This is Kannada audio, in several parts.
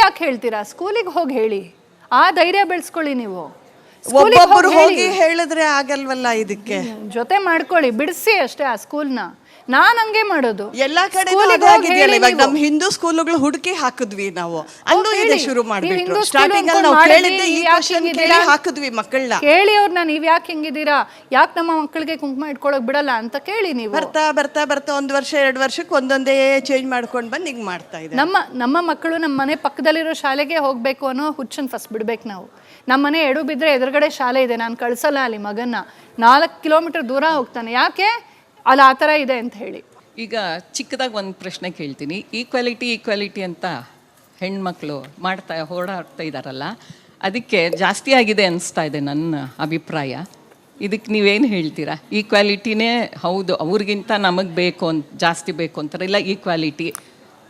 ಯಾಕೆ ಹೇಳ್ತೀರಾ? ಸ್ಕೂಲಿಗೆ ಹೋಗಿ ಹೇಳಿ, ಆ ಧೈರ್ಯ ಬೆಳೆಸ್ಕೊಳ್ಳಿ. ನೀವು ಒಬ್ಬೊಬ್ರು ಹೋಗಿ ಹೇಳಿದ್ರೆ ಆಗಲ್ವಲ್ಲ, ಇದಕ್ಕೆ ಜೊತೆ ಮಾಡ್ಕೊಳ್ಳಿ, ಬಿಡಿಸಿ ಅಷ್ಟೇ ಆ ಸ್ಕೂಲ್ನ. ನಾನ್ ಹಂಗೆ ಮಾಡೋದು ಎಲ್ಲಾ ಕಡೆ. ಇವಾಗ ನಮ್ ಹಿಂದೂ ಸ್ಕೂಲ್ಗಳು ಹುಡುಕಿ ಹಾಕಿದ್ವಿ ನಾವು, ಅಲ್ಲೂ ಇದೆ ಶುರು ಮಾಡ್ಬಿಟ್ರು. ಸ್ಟಾರ್ಟಿಂಗ್ ಅಲ್ಲಿ ನಾವು ಕೇಳಿದ್ದೆ ಈ ಕ್ವೆಶ್ಚನ್ ಕೇಳಿ ಹಾಕಿದ್ವಿ ಮಕ್ಕಳನ್ನ. ಕೇಳಿ ಅವ್ರನ್ನ, ನೀವ್ ಯಾಕೆ ಹಿಂಗಿದ್ದೀರಾ, ಯಾಕೆ ನಮ್ಮ ಮಕ್ಕಳಿಗೆ ಕುಂಕುಮ ಇಟ್ಕೊಳಕ್ ಬಿಡಲ್ಲ ಅಂತ ಕೇಳಿ. ನೀವು ಬರ್ತಾ ಬರ್ತಾ ಬರ್ತಾ 1 ವರ್ಷ 2 ವರ್ಷಕ್ಕೆ ಒಂದೊಂದೇ ಚೇಂಜ್ ಮಾಡ್ಕೊಂಡ್ ಬಂದು ಹಿಂಗ್ ಮಾಡ್ತಾ ಇದ್ದಾರೆ. ನಮ್ಮ ಮಕ್ಕಳು ನಮ್ಮ ಮನೆ ಪಕ್ಕದಲ್ಲಿರೋ ಶಾಲೆಗೆ ಹೋಗ್ಬೇಕು ಅನ್ನೋ ಹುಚ್ಚನ್ ಫಸ್ಟ್ ಬಿಡ್ಬೇಕು ನಾವು. ನಮ್ಮ ಮನೆ ಎಡು ಬಿದ್ರೆ ಎದುರುಗಡೆ ಶಾಲೆ ಇದೆ, ನಾನು ಕಳ್ಸಲ್ಲ ಅಲ್ಲಿ ಮಗನ್ನ. 4 ಕಿಲೋಮೀಟರ್ ದೂರ ಹೋಗ್ತಾನೆ, ಯಾಕೆ ಅಲ್ಲಿ ಆ ಥರ ಇದೆ ಅಂತ ಹೇಳಿ. ಈಗ ಚಿಕ್ಕದಾಗಿ ಒಂದು ಪ್ರಶ್ನೆ ಕೇಳ್ತೀನಿ. ಈಕ್ವಾಲಿಟಿ ಅಂತ ಹೆಣ್ಮಕ್ಳು ಹೋರಾಡ್ತಾ ಇದ್ದಾರಲ್ಲ, ಅದಕ್ಕೆ ಜಾಸ್ತಿ ಆಗಿದೆ ಅನಿಸ್ತಾ ಇದೆ ನನ್ನ ಅಭಿಪ್ರಾಯ. ಇದಕ್ಕೆ ನೀವೇನು ಹೇಳ್ತೀರಾ? ಈಕ್ವಾಲಿಟಿನೇ ಹೌದು, ಅವ್ರಿಗಿಂತ ನಮಗೆ ಬೇಕು ಜಾಸ್ತಿ ಬೇಕು ಅಂತಾರೆ, ಇಲ್ಲ ಈಕ್ವಾಲಿಟಿ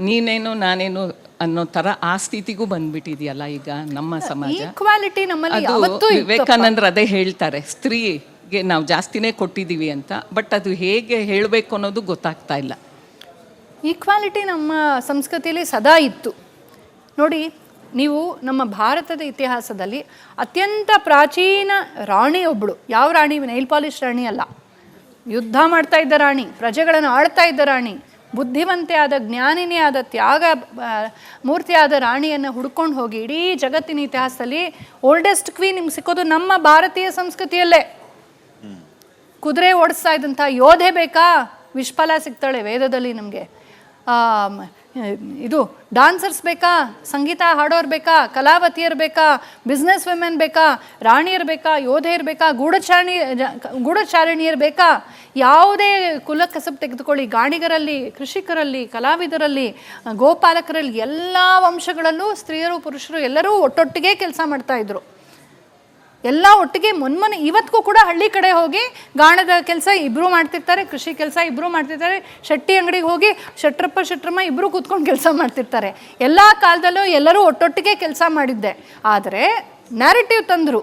ನೀನೇನು ನಾನೇನು ಅನ್ನೋ ಥರ ಆ ಸ್ಥಿತಿಗೂ ಬಂದ್ಬಿಟ್ಟಿದೆಯಲ್ಲ ಈಗ ನಮ್ಮ ಸಮಾಜ. ಈಕ್ವಾಲಿಟಿ ನಮ್ಮಲ್ಲಿ ಯಾವತ್ತೂ ವಿವೇಕಾನಂದ್ರ ಅದೇ ಹೇಳ್ತಾರೆ, ಸ್ತ್ರೀಗೆ ನಾವು ಜಾಸ್ತಿನೇ ಕೊಟ್ಟಿದ್ದೀವಿ ಅಂತ. ಬಟ್ ಅದು ಹೇಗೆ ಹೇಳಬೇಕು ಅನ್ನೋದು ಗೊತ್ತಾಗ್ತಾ ಇಲ್ಲ. ಈಕ್ವಾಲಿಟಿ ನಮ್ಮ ಸಂಸ್ಕೃತಿಯಲ್ಲಿ ಸದಾ ಇತ್ತು ನೋಡಿ. ನೀವು ನಮ್ಮ ಭಾರತದ ಇತಿಹಾಸದಲ್ಲಿ ಅತ್ಯಂತ ಪ್ರಾಚೀನ ರಾಣಿ ಒಬ್ಬಳು. ಯಾವ ರಾಣಿ? ನೈಲ್ ಪಾಲಿಶ್ ರಾಣಿ ಅಲ್ಲ, ಯುದ್ಧ ಮಾಡ್ತಾ ಇದ್ದ ರಾಣಿ, ಪ್ರಜೆಗಳನ್ನು ಆಳ್ತಾ ಇದ್ದ ರಾಣಿ, ಬುದ್ಧಿವಂತೆ ಆದ, ಜ್ಞಾನಿನೇ ಆದ, ತ್ಯಾಗ ಮೂರ್ತಿಯಾದ ರಾಣಿಯನ್ನು ಹುಡ್ಕೊಂಡು ಹೋಗಿ ಇಡೀ ಜಗತ್ತಿನ ಇತಿಹಾಸದಲ್ಲಿ ಓಲ್ಡೆಸ್ಟ್ ಕ್ವೀನ್ ನಿಮ್ಗೆ ಸಿಕ್ಕೋದು ನಮ್ಮ ಭಾರತೀಯ ಸಂಸ್ಕೃತಿಯಲ್ಲೇ. ಕುದುರೆ ಓಡಿಸ್ತಾ ಇದ್ದಂಥ ಯೋಧೆ ಬೇಕಾ? ವಿಶ್ಫಲ ಸಿಗ್ತಾಳೆ ವೇದದಲ್ಲಿ ನಮಗೆ. ಇದು ಡಾನ್ಸರ್ಸ್ ಬೇಕಾ? ಸಂಗೀತ ಹಾಡೋರು ಬೇಕಾ? ಕಲಾವತಿಯರು ಬೇಕಾ? ಬಿಸ್ನೆಸ್ ವುಮೆನ್ ಬೇಕಾ? ರಾಣಿಯರು ಬೇಕಾ? ಯೋಧೆಯರು ಬೇಕಾ? ಗೂಢಚಾರಿಣಿಯರು ಬೇಕಾ? ಯಾವುದೇ ಕುಲ ಕಸಬು ತೆಗೆದುಕೊಳ್ಳಿ, ಗಾಣಿಗರಲ್ಲಿ, ಕೃಷಿಕರಲ್ಲಿ, ಕಲಾವಿದರಲ್ಲಿ, ಗೋಪಾಲಕರಲ್ಲಿ, ಎಲ್ಲ ವಂಶಗಳಲ್ಲೂ ಸ್ತ್ರೀಯರು ಪುರುಷರು ಎಲ್ಲರೂ ಒಟ್ಟೊಟ್ಟಿಗೆ ಕೆಲಸ ಮಾಡ್ತಾಯಿದ್ರು. ಎಲ್ಲ ಒಟ್ಟಿಗೆ ಮೊನ್ನೆ ಇವತ್ತಿಗೂ ಕೂಡ ಹಳ್ಳಿ ಕಡೆ ಹೋಗಿ ಗಾಣದ ಕೆಲಸ ಇಬ್ಬರು ಮಾಡ್ತಿರ್ತಾರೆ, ಕೃಷಿ ಕೆಲಸ ಇಬ್ಬರು ಮಾಡ್ತಿರ್ತಾರೆ, ಶೆಟ್ಟಿ ಅಂಗಡಿಗೆ ಹೋಗಿ ಶೆಟ್ರಮ್ಮ ಇಬ್ಬರು ಕೂತ್ಕೊಂಡು ಕೆಲಸ ಮಾಡ್ತಿರ್ತಾರೆ. ಎಲ್ಲ ಕಾಲದಲ್ಲೂ ಎಲ್ಲರೂ ಒಟ್ಟೊಟ್ಟಿಗೆ ಕೆಲಸ ಮಾಡಿದ್ದೆ. ಆದರೆ ನ್ಯಾರೇಟಿವ್ ತಂದರು,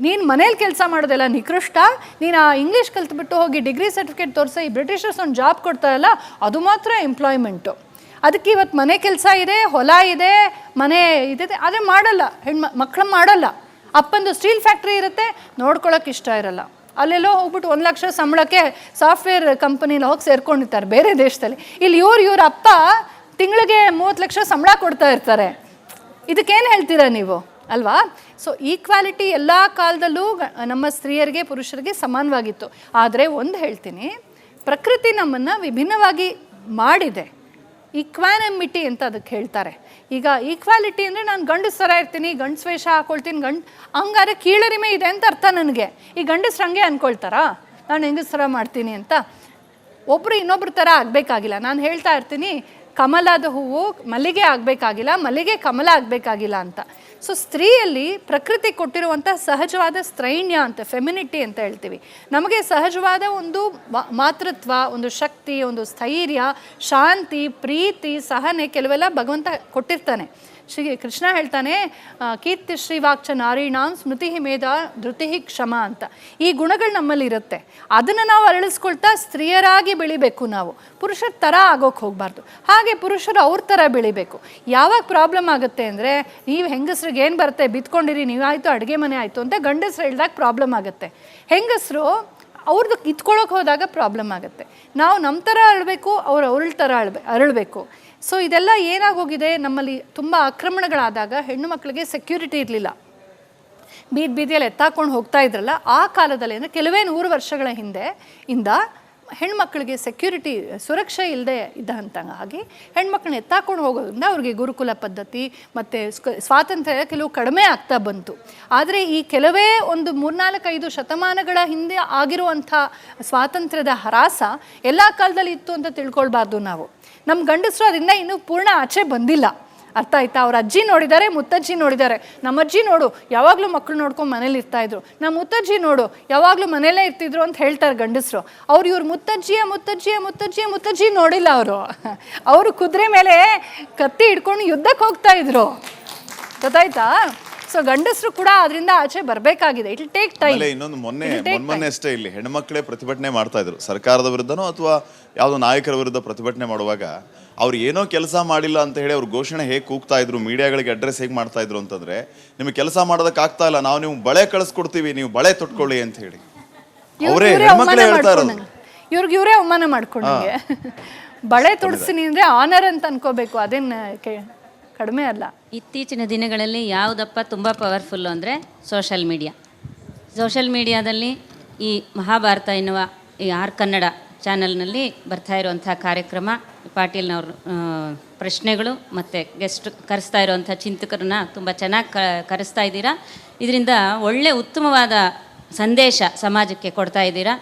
ನೀನು ಮನೇಲಿ ಕೆಲಸ ಮಾಡೋದೆಲ್ಲ ನಿಕೃಷ್ಟ, ನೀನು ಆ ಇಂಗ್ಲೀಷ್ ಕಲ್ತ್ಬಿಟ್ಟು ಹೋಗಿ ಡಿಗ್ರಿ ಸರ್ಟಿಫಿಕೇಟ್ ತೋರಿಸಿ ಈ ಬ್ರಿಟಿಷರ್ಸ್ ಒಂದು ಜಾಬ್ ಕೊಡ್ತಾರಲ್ಲ ಅದು ಮಾತ್ರ ಎಂಪ್ಲಾಯ್ಮೆಂಟು. ಅದಕ್ಕೆ ಇವತ್ತು ಮನೆ ಕೆಲಸ ಇದೆ, ಹೊಲ ಇದೆ, ಮನೆ ಇದೆ, ಆದರೆ ಮಾಡಲ್ಲ, ಮಕ್ಕಳು ಮಾಡಲ್ಲ. ಅಪ್ಪಂದು ಸ್ಟೀಲ್ ಫ್ಯಾಕ್ಟ್ರಿ ಇರುತ್ತೆ, ನೋಡ್ಕೊಳ್ಳೋಕೆ ಇಷ್ಟ ಇರಲ್ಲ. ಅಲ್ಲೆಲ್ಲೋ ಹೋಗ್ಬಿಟ್ಟು 1 ಲಕ್ಷ ಸಂಬಳಕ್ಕೆ ಸಾಫ್ಟ್ವೇರ್ ಕಂಪನಿಲಿ ಹೋಗಿ ಸೇರ್ಕೊಂಡಿರ್ತಾರೆ ಬೇರೆ ದೇಶದಲ್ಲಿ. ಇಲ್ಲಿ ಇವ್ರ ಅಪ್ಪ ತಿಂಗಳಿಗೆ 30 ಲಕ್ಷ ಸಂಬಳ ಕೊಡ್ತಾ ಇರ್ತಾರೆ. ಇದಕ್ಕೇನು ಹೇಳ್ತೀರಾ ನೀವು, ಅಲ್ವಾ? ಸೊ ಈಕ್ವಾಲಿಟಿ ಎಲ್ಲ ಕಾಲದಲ್ಲೂ ನಮ್ಮ ಸ್ತ್ರೀಯರಿಗೆ ಪುರುಷರಿಗೆ ಸಮಾನವಾಗಿತ್ತು. ಆದರೆ ಒಂದು ಹೇಳ್ತೀನಿ, ಪ್ರಕೃತಿ ನಮ್ಮನ್ನು ವಿಭಿನ್ನವಾಗಿ ಮಾಡಿದೆ. ಈಕ್ವಾನಮಿಟಿ ಅಂತ ಅದಕ್ಕೆ ಹೇಳ್ತಾರೆ. ಈಗ ಈಕ್ವಾಲಿಟಿ ಅಂದರೆ ನಾನು ಗಂಡಸ ಥರ ಇರ್ತೀನಿ, ಗಂಡಸ ವೇಷ ಹಾಕ್ಕೊಳ್ತೀನಿ, ಹಂಗಾರೆ ಕೀಳರಿಮೆ ಇದೆ ಅಂತ ಅರ್ಥ ನನಗೆ. ಈ ಗಂಡಸ್ರು ಹಂಗೆ ಅಂದ್ಕೊಳ್ತಾರಾ ನಾನು ಹೆಂಗಸ ಥರ ಮಾಡ್ತೀನಿ ಅಂತ? ಒಬ್ಬರು ಇನ್ನೊಬ್ರ ಥರ ಆಗಬೇಕಾಗಿಲ್ಲ. ನಾನು ಹೇಳ್ತಾ ಇರ್ತೀನಿ, ಕಮಲದ ಹೂವು ಮಲ್ಲಿಗೆ ಆಗಬೇಕಾಗಿಲ್ಲ, ಮಲ್ಲಿಗೆ ಕಮಲ ಆಗಬೇಕಾಗಿಲ್ಲ ಅಂತ. ಸೊ ಸ್ತ್ರೀಯಲ್ಲಿ ಪ್ರಕೃತಿ ಕೊಟ್ಟಿರುವಂಥ ಸಹಜವಾದ ಸ್ತ್ರೈಣ್ಯ ಅಂತ, ಫೆಮಿನಿಟಿ ಅಂತ ಹೇಳ್ತೀವಿ. ನಮಗೆ ಸಹಜವಾದ ಒಂದು ಮಾತೃತ್ವ, ಒಂದು ಶಕ್ತಿ, ಒಂದು ಸ್ಥೈರ್ಯ, ಶಾಂತಿ, ಪ್ರೀತಿ, ಸಹನೆ ಕೆಲವೆಲ್ಲ ಭಗವಂತ ಕೊಟ್ಟಿರ್ತಾನೆ. ಶ್ರೀ ಕೃಷ್ಣ ಹೇಳ್ತಾನೆ, ಕೀರ್ತಿ ಶ್ರೀವಾಕ್ಚ ನಾರೀಣಾಂ ಸ್ಮೃತಿ ಮೇಧ ಧೃತಿ ಕ್ಷಮ ಅಂತ. ಈ ಗುಣಗಳು ನಮ್ಮಲ್ಲಿ ಇರುತ್ತೆ. ಅದನ್ನು ನಾವು ಅರಳಿಸ್ಕೊಳ್ತಾ ಸ್ತ್ರೀಯರಾಗಿ ಬೆಳಿಬೇಕು. ನಾವು ಪುರುಷರ ಥರ ಆಗೋಕ್ಕೆ ಹೋಗಬಾರ್ದು. ಹಾಗೆ ಪುರುಷರು ಅವ್ರ ಥರ ಬೆಳಿಬೇಕು. ಯಾವಾಗ ಪ್ರಾಬ್ಲಮ್ ಆಗುತ್ತೆ ಅಂದರೆ, ನೀವು ಹೆಂಗಸ್ರಿಗೆ ಏನು ಬರುತ್ತೆ, ಬಿತ್ಕೊಂಡಿರಿ ನೀವಾಯಿತು, ಅಡುಗೆ ಮನೆ ಆಯಿತು ಅಂತ ಗಂಡಸ್ರು ಹೇಳಿದಾಗ ಪ್ರಾಬ್ಲಮ್ ಆಗುತ್ತೆ. ಹೆಂಗಸರು ಅವ್ರದ್ದು ಇತ್ಕೊಳ್ಳೋಕೆ ಹೋದಾಗ ಪ್ರಾಬ್ಲಮ್ ಆಗುತ್ತೆ. ನಾವು ನಮ್ಮ ಥರ ಅರಳಬೇಕು, ಅವ್ರ ಥರ ಅರಳಬೇಕು. ಸೊ ಇದೆಲ್ಲ ಏನಾಗೋಗಿದೆ, ನಮ್ಮಲ್ಲಿ ತುಂಬ ಆಕ್ರಮಣಗಳಾದಾಗ ಹೆಣ್ಣು ಮಕ್ಕಳಿಗೆ ಸೆಕ್ಯೂರಿಟಿ ಇರಲಿಲ್ಲ. ಬೀದಿಯಲ್ಲಿ ಎತ್ತಾಕೊಂಡು ಹೋಗ್ತಾ ಇದ್ರಲ್ಲ ಆ ಕಾಲದಲ್ಲಿ, ಅಂದರೆ ಕೆಲವೇ 100 ವರ್ಷಗಳ ಹಿಂದೆಯಿಂದ ಹೆಣ್ಮಕ್ಳಿಗೆ ಸುರಕ್ಷೆ ಇಲ್ಲದೆ ಹಾಗೆ ಹೆಣ್ಮಕ್ಳನ್ನ ಎತ್ತಾಕೊಂಡು ಹೋಗೋದ್ರಿಂದ ಅವ್ರಿಗೆ ಗುರುಕುಲ ಪದ್ಧತಿ ಮತ್ತು ಸ್ವಾತಂತ್ರ್ಯ ಕೆಲವು ಕಡಿಮೆ ಆಗ್ತಾ ಬಂತು. ಆದರೆ ಈ ಕೆಲವೇ ಒಂದು 3-4-5 ಶತಮಾನಗಳ ಹಿಂದೆ ಆಗಿರುವಂಥ ಸ್ವಾತಂತ್ರ್ಯದ ಹರಾಸ ಎಲ್ಲ ಕಾಲದಲ್ಲಿ ಇತ್ತು ಅಂತ ತಿಳ್ಕೊಳ್ಬಾರ್ದು ನಾವು. ನಮ್ಮ ಗಂಡಸರು ಅದರಿಂದ ಇನ್ನೂ ಪೂರ್ಣ ಆಚೆ ಬಂದಿಲ್ಲ. ಅರ್ಥ ಆಯ್ತಾ? ಅವ್ರ ಅಜ್ಜಿ ನೋಡಿದ್ದಾರೆ, ಮುತ್ತಜ್ಜಿ ನೋಡಿದ್ದಾರೆ. ನಮ್ಮ ಅಜ್ಜಿ ನೋಡು ಯಾವಾಗಲೂ ಮಕ್ಕಳು ನೋಡ್ಕೊಂಡು ಮನೇಲಿ ಇರ್ತಾಯಿದ್ರು, ನಮ್ಮ ಮುತ್ತಜ್ಜಿ ನೋಡು ಯಾವಾಗಲೂ ಮನೇಲೇ ಇರ್ತಿದ್ರು ಅಂತ ಹೇಳ್ತಾರೆ ಗಂಡಸರು. ಇವ್ರ ಮುತ್ತಜ್ಜಿ ನೋಡಿಲ್ಲ. ಅವರು ಕುದುರೆ ಮೇಲೆ ಕತ್ತಿ ಹಿಡ್ಕೊಂಡು ಯುದ್ಧಕ್ಕೆ ಹೋಗ್ತಾ ಇದ್ರು. ಗೊತ್ತಾಯ್ತಾ? ಸೊ ಗಂಡಸರು ಕೂಡ ಅದರಿಂದ ಆಚೆ ಬರಬೇಕಾಗಿದೆ. It will take time. ಇನ್ನೊಂದು ಮೊನ್ನೆ ಅಷ್ಟೇ ಇಲ್ಲಿ ಹೆಣ್ಮಕ್ಳೇ ಪ್ರತಿಭಟನೆ ಮಾಡ್ತಾ ಇದ್ರು ಸರ್ಕಾರದ ವಿರುದ್ಧನೋ ಅಥವಾ ಯಾವುದೋ ನಾಯಕರ ವಿರುದ್ಧ ಪ್ರತಿಭಟನೆ ಮಾಡುವಾಗ ಅವ್ರು ಏನೋ ಕೆಲಸ ಮಾಡಿಲ್ಲ ಅಂತ ಹೇಳಿ ಅವ್ರು ಘೋಷಣೆ ಹೇಗೆ ಕೂಗ್ತಾ ಇದ್ರು, ಮೀಡಿಯಾಗಳಿಗೆ ಅಡ್ರೆಸ್ ಹೇಗೆ ಮಾಡ್ತಾ ಇದ್ರು ಅಂತಂದ್ರೆ, ನಿಮಗೆ ಕೆಲಸ ಮಾಡೋದಕ್ಕೆ ಆಗ್ತಾ ಇಲ್ಲ, ನಾವು ನೀವು ಬಳೆ ಕಳಿಸ್ಕೊಡ್ತೀವಿ, ನೀವು ಬಳೆ ತೊಟ್ಕೊಳ್ಳಿ ಅಂತ ಹೇಳಿ ಅವರೇ ಹೆಣ್ಮಕ್ಳೇ ಹೇಳ್ತಾ ಇರೋದು. ಇವ್ರಿಗೆ ಇವರೇ ಅವಮಾನ ಮಾಡ್ಕೊಂಡಂಗೆ. ಬಳೆ ತೊಡ್ಸಿನಿ ಅಂದ್ರೆ ಆನರ್ ಅಂತ ಅನ್ಕೋಬೇಕು, ಅದೇನು ಕಡಿಮೆ ಅಲ್ಲ. ಇತ್ತೀಚಿನ ದಿನಗಳಲ್ಲಿ ಯಾವುದಪ್ಪ ತುಂಬ ಪವರ್ಫುಲ್ಲು ಅಂದರೆ ಸೋಷಲ್ ಮೀಡಿಯಾ. ಸೋಷಲ್ ಮೀಡಿಯಾದಲ್ಲಿ ಈ ಮಹಾಭಾರತ ಎನ್ನುವ ಈ ಕನ್ನಡ ಚಾನಲ್ನಲ್ಲಿ ಬರ್ತಾ ಇರುವಂಥ ಕಾರ್ಯಕ್ರಮ, ಪಾಟೀಲ್ನವ್ರ ಪ್ರಶ್ನೆಗಳು ಮತ್ತು ಗೆಸ್ಟ್ ಕರೆಸ್ತಾ ಇರುವಂಥ ಚಿಂತಕರನ್ನ ತುಂಬ ಚೆನ್ನಾಗಿ ಕರೆಸ್ತಾ ಇದ್ದೀರಾ. ಇದರಿಂದ ಒಳ್ಳೆ ಉತ್ತಮವಾದ ಸಂದೇಶ ಸಮಾಜಕ್ಕೆ ಕೊಡ್ತಾ ಇದ್ದೀರಾ.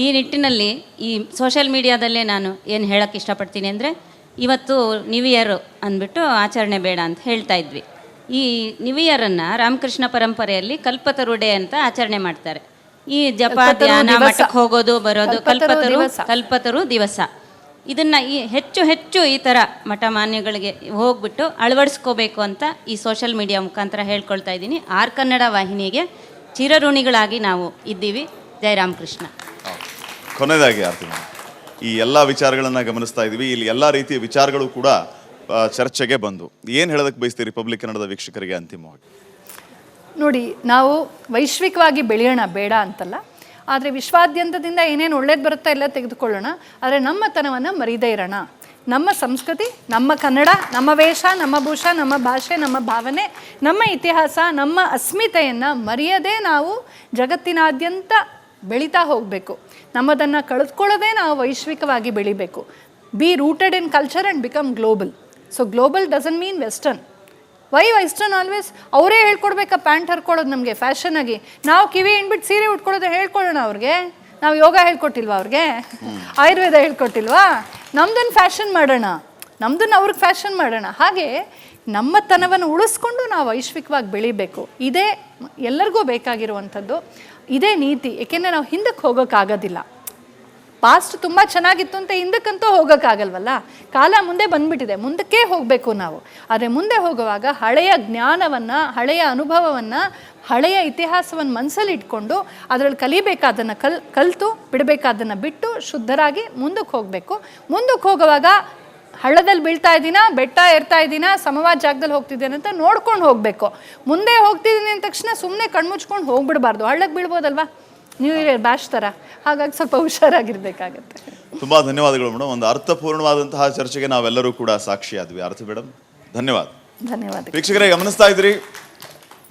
ಈ ನಿಟ್ಟಿನಲ್ಲಿ ಈ ಸೋಷಲ್ ಮೀಡಿಯಾದಲ್ಲೇ ನಾನು ಏನು ಹೇಳೋಕ್ಕೆ ಇಷ್ಟಪಡ್ತೀನಿ ಅಂದರೆ, ಇವತ್ತು ನ್ಯೂ ಇಯರ್ ಅಂದ್ಬಿಟ್ಟು ಆಚರಣೆ ಬೇಡ ಅಂತ ಹೇಳ್ತಾ ಇದ್ವಿ. ಈ ನ್ಯೂ ಇಯರನ್ನು ರಾಮಕೃಷ್ಣ ಪರಂಪರೆಯಲ್ಲಿ ಕಲ್ಪತರು ಡೇ ಅಂತ ಆಚರಣೆ ಮಾಡ್ತಾರೆ. ಈ ಜಪ ಧ್ಯಾನ ಮಠಕ್ಕೆ ಹೋಗೋದು ಬರೋದು ಕಲ್ಪತರು ದಿವಸ. ಇದನ್ನು ಹೆಚ್ಚು ಈ ಥರ ಮಠ ಮಾನ್ಯಗಳಿಗೆ ಹೋಗ್ಬಿಟ್ಟು ಅಳವಡಿಸ್ಕೋಬೇಕು ಅಂತ ಈ ಸೋಷಲ್ ಮೀಡಿಯಾ ಮುಖಾಂತರ ಹೇಳ್ಕೊಳ್ತಾ ಇದ್ದೀನಿ. ಕನ್ನಡ ವಾಹಿನಿಗೆ ಚಿರಋಣಿಗಳಾಗಿ ನಾವು ಇದ್ದೀವಿ. ಜೈ ರಾಮಕೃಷ್ಣ. ಕೊನೆಯದಾಗಿ ಆರ್ತಿ, ಈ ಎಲ್ಲ ವಿಚಾರಗಳನ್ನ ಗಮನಿಸ್ತಾ ಇದ್ದೀವಿ, ಇಲ್ಲಿ ಎಲ್ಲ ರೀತಿಯ ವಿಚಾರಗಳು ಕೂಡ ಚರ್ಚೆಗೆ ಬಂದು ಏನು ಹೇಳೋದಕ್ಕೆ ಬಯಸ್ತೀರಿ ರಿಪಬ್ಲಿಕ್ ಕನ್ನಡದ ವೀಕ್ಷಕರಿಗೆ ಅಂತಿಮವಾಗಿ? ನೋಡಿ, ನಾವು ವೈಶ್ವಿಕವಾಗಿ ಬೆಳೆಯೋಣ, ಬೇಡ ಅಂತಲ್ಲ, ಆದರೆ ವಿಶ್ವಾದ್ಯಂತದಿಂದ ಏನೇನು ಒಳ್ಳೇದು ಬರುತ್ತಾ ಎಲ್ಲ ತೆಗೆದುಕೊಳ್ಳೋಣ, ಆದರೆ ನಮ್ಮತನವನ್ನು ಮರೀದೇ ಇರೋಣ. ನಮ್ಮ ಸಂಸ್ಕೃತಿ, ನಮ್ಮ ಕನ್ನಡ, ನಮ್ಮ ವೇಷ, ನಮ್ಮ ಭೂಷ, ನಮ್ಮ ಭಾಷೆ, ನಮ್ಮ ಭಾವನೆ, ನಮ್ಮ ಇತಿಹಾಸ, ನಮ್ಮ ಅಸ್ಮಿತೆಯನ್ನು ಮರೆಯದೇ ನಾವು ಜಗತ್ತಿನಾದ್ಯಂತ ಬೆಳೀತಾ ಹೋಗಬೇಕು. ನಮ್ಮದನ್ನು ಕಳೆದುಕೊಳ್ಳೋದೇ ನಾವು ವೈಶ್ವಿಕವಾಗಿ ಬೆಳಿಬೇಕು. Be rooted in culture and become global. So global doesn't mean western. Why western always? ಅವರೇ ಹೇಳ್ಕೊಡ್ಬೇಕಾ ಪ್ಯಾಂಟ್ ಹರ್ಕೊಳ್ಳೋದು ನಮಗೆ ಫ್ಯಾಷನ್ ಆಗಿ? ನಾವು ಕಿವಿ ಹಿಂಡ್ಬಿಟ್ಟು ಸೀರೆ ಉಟ್ಕೊಳ್ಳೋದು ಹೇಳ್ಕೊಳ್ಳೋಣ ಅವ್ರಿಗೆ? ನಾವು ಯೋಗ ಹೇಳ್ಕೊಟ್ಟಿಲ್ವಾ ಅವ್ರಿಗೆ? ಆಯುರ್ವೇದ ಹೇಳ್ಕೊಟ್ಟಿಲ್ವಾ? ನಮ್ದನ್ನು ಫ್ಯಾಷನ್ ಮಾಡೋಣ, ನಮ್ದನ್ನು ಅವ್ರಿಗೆ ಫ್ಯಾಷನ್ ಮಾಡೋಣ. ಹಾಗೆ ನಮ್ಮತನವನ್ನು ಉಳಿಸ್ಕೊಂಡು ನಾವು ವೈಶ್ವಿಕವಾಗಿ ಬೆಳಿಬೇಕು. ಇದೇ ಎಲ್ಲರಿಗೂ ಬೇಕಾಗಿರುವಂಥದ್ದು, ಇದೇ ನೀತಿ. ಏಕೆಂದರೆ ನಾವು ಹಿಂದಕ್ಕೆ ಹೋಗೋಕ್ಕಾಗೋದಿಲ್ಲ. ಪಾಸ್ಟ್ ತುಂಬ ಚೆನ್ನಾಗಿತ್ತು ಅಂತ ಹಿಂದಕ್ಕಂತೂ ಹೋಗೋಕ್ಕಾಗಲ್ವಲ್ಲ. ಕಾಲ ಮುಂದೆ ಬಂದುಬಿಟ್ಟಿದೆ, ಮುಂದಕ್ಕೆ ಹೋಗಬೇಕು ನಾವು. ಆದರೆ ಮುಂದೆ ಹೋಗುವಾಗ ಹಳೆಯ ಜ್ಞಾನವನ್ನು, ಹಳೆಯ ಅನುಭವವನ್ನು, ಹಳೆಯ ಇತಿಹಾಸವನ್ನು ಮನಸ್ಸಲ್ಲಿ ಇಟ್ಕೊಂಡು ಅದರಲ್ಲಿ ಕಲಿಬೇಕಾದನ್ನು ಕಲಿತು ಬಿಡಬೇಕಾದನ್ನು ಬಿಟ್ಟು ಶುದ್ಧರಾಗಿ ಮುಂದಕ್ಕೆ ಹೋಗಬೇಕು. ಮುಂದಕ್ಕೆ ಹೋಗುವಾಗ ಹಳ್ಳದಲ್ಲಿ ಬೀಳ್ತಾ ಇದ್ದೀನ, ಬೆಟ್ಟ ಏರ್ತಾ ಇದ್ದೀನ, ಸಮವಾದ ಜಾಗದಲ್ಲಿ ಹೋಗ್ತಿದ್ದೇನೆ ಅಂತ ನೋಡ್ಕೊಂಡು ಹೋಗಬೇಕು. ಮುಂದೆ ಹೋಗ್ತಿದ್ದೀನಿ ಅಂದ ತಕ್ಷಣ ಸುಮ್ಮನೆ ಕಣ್ಮುಚ್ಕೊಂಡು ಹೋಗ್ಬಿಡಬಾರ್ದು. ಹಳ್ಳಕ್ಕೆ ಬೀಳ್ಬೋದಲ್ವಾ, ನ್ಯೂ ಇಯರ್ ಬ್ಯಾಶ್ ಥರ. ಹಾಗಾಗಿ ಸ್ವಲ್ಪ ಹುಷಾರಾಗಿರ್ಬೇಕಾಗತ್ತೆ. ತುಂಬ ಧನ್ಯವಾದಗಳು ಮೇಡಮ್. ಒಂದು ಅರ್ಥಪೂರ್ಣವಾದಂತಹ ಚರ್ಚೆಗೆ ನಾವೆಲ್ಲರೂ ಕೂಡ ಸಾಕ್ಷಿಯಾದ್ವಿ. ಆರತಿ ಮೇಡಮ್, ಧನ್ಯವಾದ. ಧನ್ಯವಾದ. ವೀಕ್ಷಕರೇ, ಗಮನಿಸ್ತಾ ಇದ್ರಿ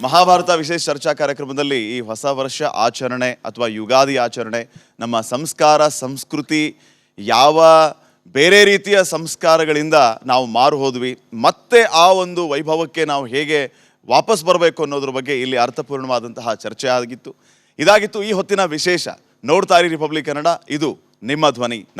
ಮಹಾಭಾರತ ವಿಶೇಷ ಚರ್ಚಾ ಕಾರ್ಯಕ್ರಮದಲ್ಲಿ ಈ ಹೊಸ ವರ್ಷ ಆಚರಣೆ ಅಥವಾ ಯುಗಾದಿ ಆಚರಣೆ, ನಮ್ಮ ಸಂಸ್ಕಾರ ಸಂಸ್ಕೃತಿ ಯಾವ ಬೇರೆ ರೀತಿಯ ಸಂಸ್ಕಾರಗಳಿಂದ ನಾವು ಮಾರು ಹೋದ್ವಿ, ಮತ್ತೆ ಆ ಒಂದು ವೈಭವಕ್ಕೆ ನಾವು ಹೇಗೆ ವಾಪಸ್ ಬರಬೇಕು ಅನ್ನೋದ್ರ ಬಗ್ಗೆ ಇಲ್ಲಿ ಅರ್ಥಪೂರ್ಣವಾದಂತಹ ಚರ್ಚೆ ಆಗಿತ್ತು. ಇದಾಗಿತ್ತು ಈ ಹೊತ್ತಿನ ವಿಶೇಷ. ನೋಡ್ತಾ ಇರಿ ರಿಪಬ್ಲಿಕ್ ಕನ್ನಡ, ಇದು ನಿಮ್ಮ ಧ್ವನಿ.